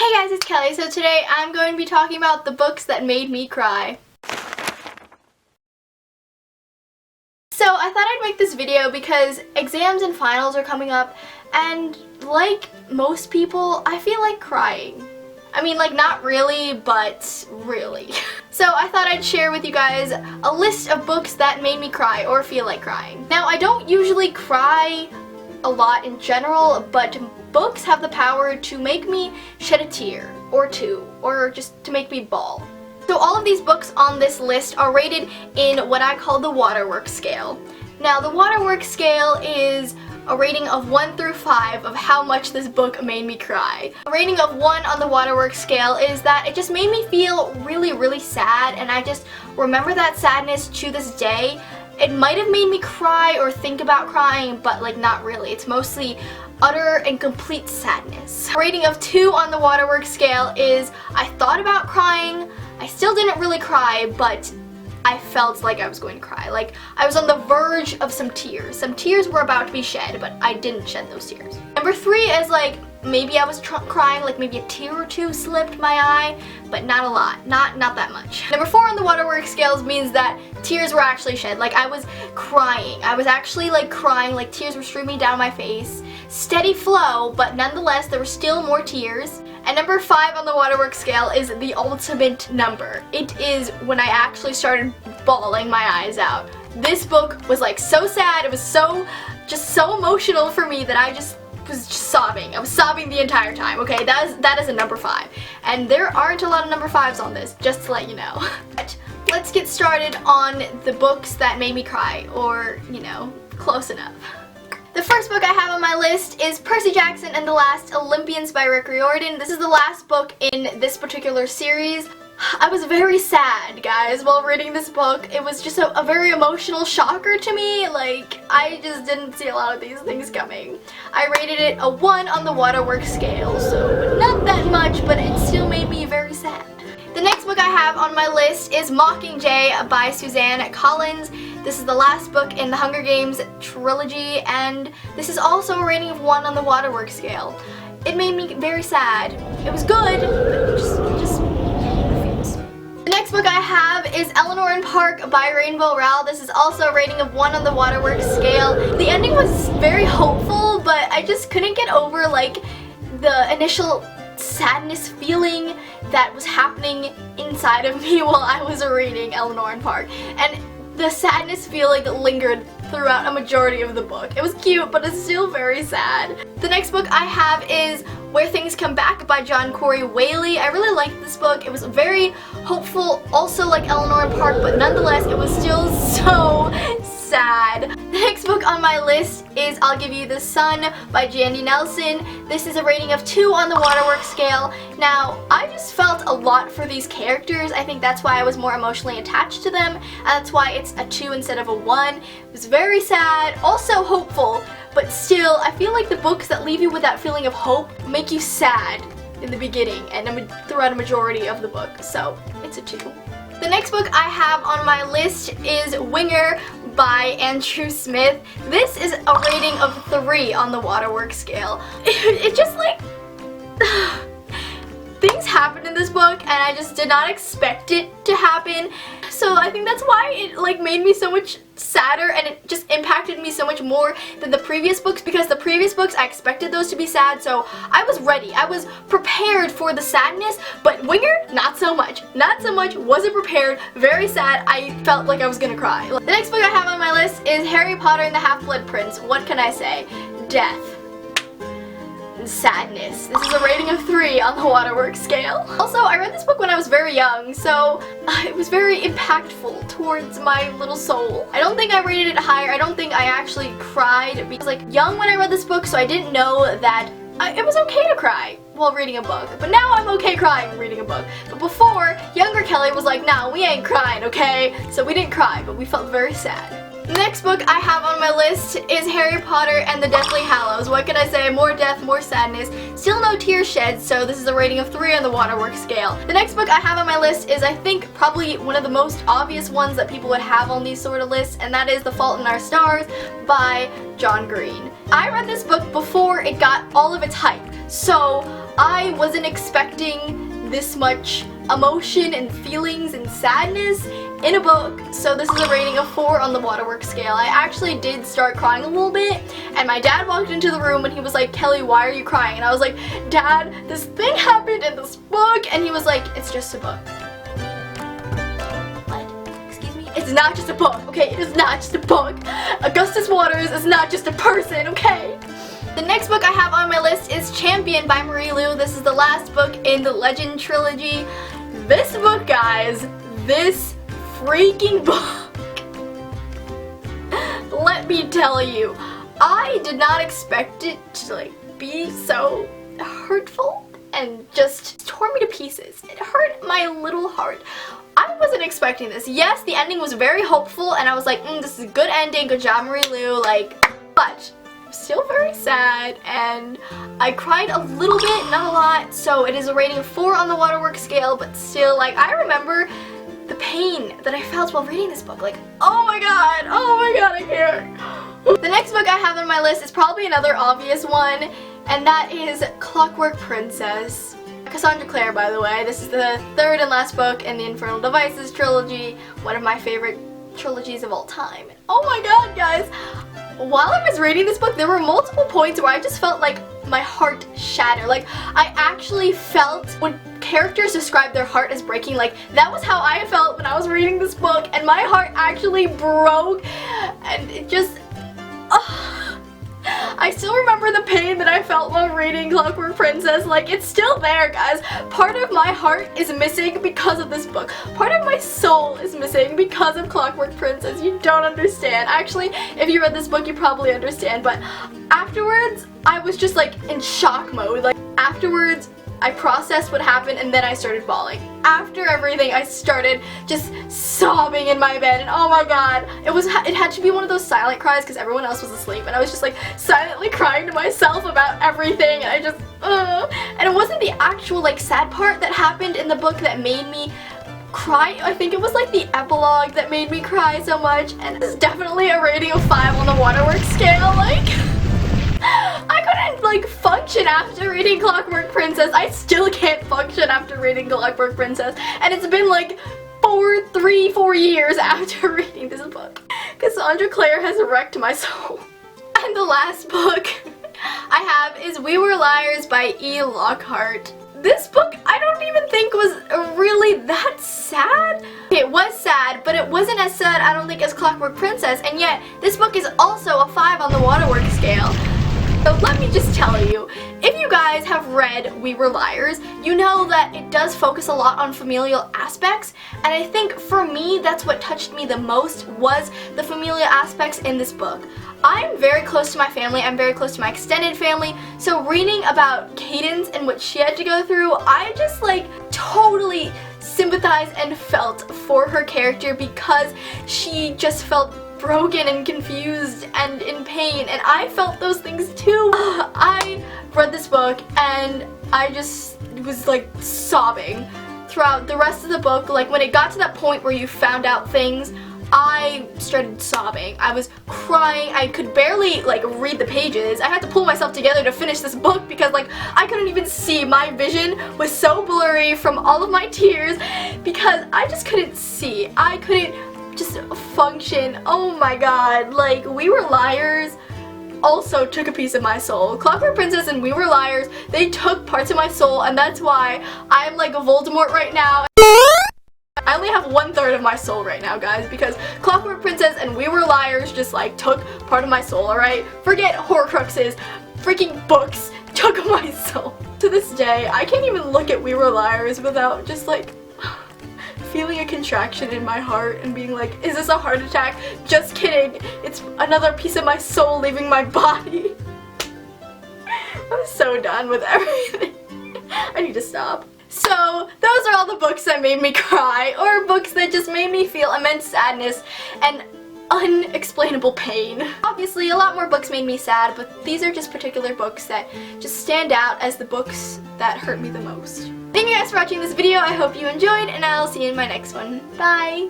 Hey guys, it's Kelly. So today I'm going to be talking about the books that made me cry. So I thought I'd make this video because exams and finals are coming up, and like most people, I feel like crying. I mean, like, not really, but really. So I thought I'd share with you guys a list of books that made me cry or feel like crying. Now, I don't usually cry a lot in general, but books have the power to make me shed a tear or two, or just to make me bawl. So all of these books on this list are rated in what I call the waterworks scale. Now, the waterworks scale is a rating of 1 through 5 of how much this book made me cry. A rating of 1 on the waterworks scale is that it just made me feel really sad, and I just remember that sadness to this day. It might have made me cry or think about crying, but like not really. It's mostly utter and complete sadness. A rating of 2 on the waterworks scale is I thought about crying. I still didn't really cry, but I felt like I was going to cry. Like, I was on the verge of some tears. Some tears were about to be shed, but I didn't shed those tears. Number 3 is like, maybe I was crying, like maybe a tear or two slipped my eye, but not a lot. Not that much. Number 4 on the waterworks scales means that tears were actually shed. Like, I was crying. I was actually like crying, like tears were streaming down my face. Steady flow, but nonetheless, there were still more tears. And number 5 on the waterworks scale is the ultimate number. It is when I actually started bawling my eyes out. This book was like so sad. It was so emotional for me that I was just sobbing. I was sobbing the entire time. Okay, that is a number 5. And there aren't a lot of number 5s on this, just to let you know. But let's get started on the books that made me cry, or, you know, close enough. The first book I have on my list is Percy Jackson and the Last Olympians by Rick Riordan. This is the last book in this particular series. I was very sad, guys, while reading this book. It was just a very emotional shocker to me. Like, I just didn't see a lot of these things coming. I rated it a 1 on the waterworks scale, so not that much, but it still made me very sad. The next book I have on my list is Mockingjay by Suzanne Collins. This is the last book in the Hunger Games trilogy, and this is also a rating of 1 on the waterworks scale. It made me very sad. It was good, but just refuse. The next book I have is Eleanor and Park by Rainbow Rowell. This is also a rating of 1 on the waterworks scale. The ending was very hopeful, but I just couldn't get over like the initial sadness feeling that was happening inside of me while I was reading Eleanor and Park. And the sadness feeling lingered throughout a majority of the book. It was cute, but it's still very sad. The next book I have is Where Things Come Back by John Corey Whaley. I really liked this book. It was very hopeful, also like Eleanor and Park, but nonetheless, it was still so sad. The next book on my list is I'll Give You the Sun by Jandy Nelson. This is a rating of 2 on the waterworks scale. Now, I just felt a lot for these characters. I think that's why I was more emotionally attached to them, and that's why it's a 2 instead of a 1. It was very sad, also hopeful, but still, I feel like the books that leave you with that feeling of hope make you sad in the beginning and throughout a majority of the book, so it's a 2. The next book I have on my list is Winger by Andrew Smith. This is a rating of 3 on the waterworks scale. It just like things happened in this book, and I just did not expect it to happen. So I think that's why it like made me so much sadder, and it just impacted me so much more than the previous books, because the previous books I expected those to be sad, so I was ready. I was prepared for the sadness, but Winger, not so much. Not so much. Wasn't prepared. Very sad. I felt like I was gonna cry. The next book I have on my list is Harry Potter and the Half-Blood Prince. What can I say? Death. Sadness. This is a rating of 3 on the waterworks scale. Also, I read this book when I was very young, so it was very impactful towards my little soul. I don't think I rated it higher. I don't think I actually cried because I was like young when I read this book, so I didn't know that it was okay to cry while reading a book. But now I'm okay crying reading a book. But before, younger Kelly was like, nah, we ain't crying, okay? So we didn't cry, but we felt very sad. The next book I have on my list is Harry Potter and the Deathly Hallows. What can I say? More death, more sadness. Still no tears shed, so this is a rating of 3 on the waterworks scale. The next book I have on my list is, I think, probably one of the most obvious ones that people would have on these sort of lists, and that is The Fault in Our Stars by John Green. I read this book before it got all of its hype, so I wasn't expecting this much emotion and feelings and sadness in a book, so this is a rating of 4 on the waterworks scale. I actually did start crying a little bit, and my dad walked into the room and he was like, "Kelly, why are you crying?" And I was like, "Dad, this thing happened in this book," and he was like, "It's just a book." It's not just a book, okay? It is not just a book. Augustus Waters is not just a person, okay? The next book I have on my list is Champion by Marie Lu. This is the last book in the Legend trilogy. This book, guys, this freaking book, let me tell you, I did not expect it to like be so hurtful and just tore me to pieces. It hurt my little heart. I wasn't expecting this. Yes, the ending was very hopeful, and I was like, this is a good ending, good job, Marie Lu, like, but I'm still very sad, and I cried a little bit, not a lot, so it is a rating of 4 on the waterworks scale, but still, like, I remember the pain that I felt while reading this book, like, oh my god, I can't. The next book I have on my list is probably another obvious one, and that is Clockwork Princess. Cassandra Clare, by the way. This is the 3rd and last book in the Infernal Devices trilogy, one of my favorite trilogies of all time. Oh my god, guys! While I was reading this book, there were multiple points where I just felt like my heart shattered. Like, I actually felt when characters describe their heart as breaking, like, that was how I felt when I was reading this book, and my heart actually broke, and it just... I still remember the pain that I felt while reading Clockwork Princess. Like, it's still there, guys. Part of my heart is missing because of this book. Part of my soul is missing because of Clockwork Princess. You don't understand. Actually, if you read this book, you probably understand. But afterwards, I was just like in shock mode. Like, afterwards, I processed what happened, and then I started bawling. After everything, I started just sobbing in my bed, and oh my god, it had to be one of those silent cries because everyone else was asleep, and I was just like silently crying to myself about everything, and I just, and it wasn't the actual like sad part that happened in the book that made me cry. I think it was like the epilogue that made me cry so much, and it's definitely a rating of 5 on the waterworks scale. Like, I couldn't like function after reading Clockwork Princess. I still can't function after reading Clockwork Princess, and it's been like 4 years after reading this book. Cassandra Clare has wrecked my soul. And the last book I have is We Were Liars by E. Lockhart. This book I don't even think was really that sad. It was sad, but it wasn't as sad, I don't think, as Clockwork Princess, and yet this book is also a 5 on the waterworks scale. So let me just tell you, if you guys have read We Were Liars, you know that it does focus a lot on familial aspects, and I think for me that's what touched me the most was the familial aspects in this book. I'm very close to my family, I'm very close to my extended family, so reading about Cadence and what she had to go through, I just like totally sympathized and felt for her character because she just felt broken and confused and in pain, and I felt those things too. I read this book and I just was like sobbing throughout the rest of the book. Like, when it got to that point where you found out things, I started sobbing. I was crying. I could barely like read the pages. I had to pull myself together to finish this book because like I couldn't even see. My vision was so blurry from all of my tears because I just couldn't see. I couldn't just function. Oh my god, like, We Were Liars also took a piece of my soul. Clockwork Princess and We Were Liars, they took parts of my soul, and that's why I'm like Voldemort right now. I only have 1/3 of my soul right now, guys, because Clockwork Princess and We Were Liars just like took part of my soul, alright? Forget horcruxes, freaking books took my soul. To this day, I can't even look at We Were Liars without just like feeling a contraction in my heart and being like, is this a heart attack? Just kidding. It's another piece of my soul leaving my body. I'm so done with everything. I need to stop. So, those are all the books that made me cry, or books that just made me feel immense sadness and unexplainable pain. Obviously, a lot more books made me sad, but these are just particular books that just stand out as the books that hurt me the most. Thank you guys for watching this video. I hope you enjoyed, and I'll see you in my next one. Bye!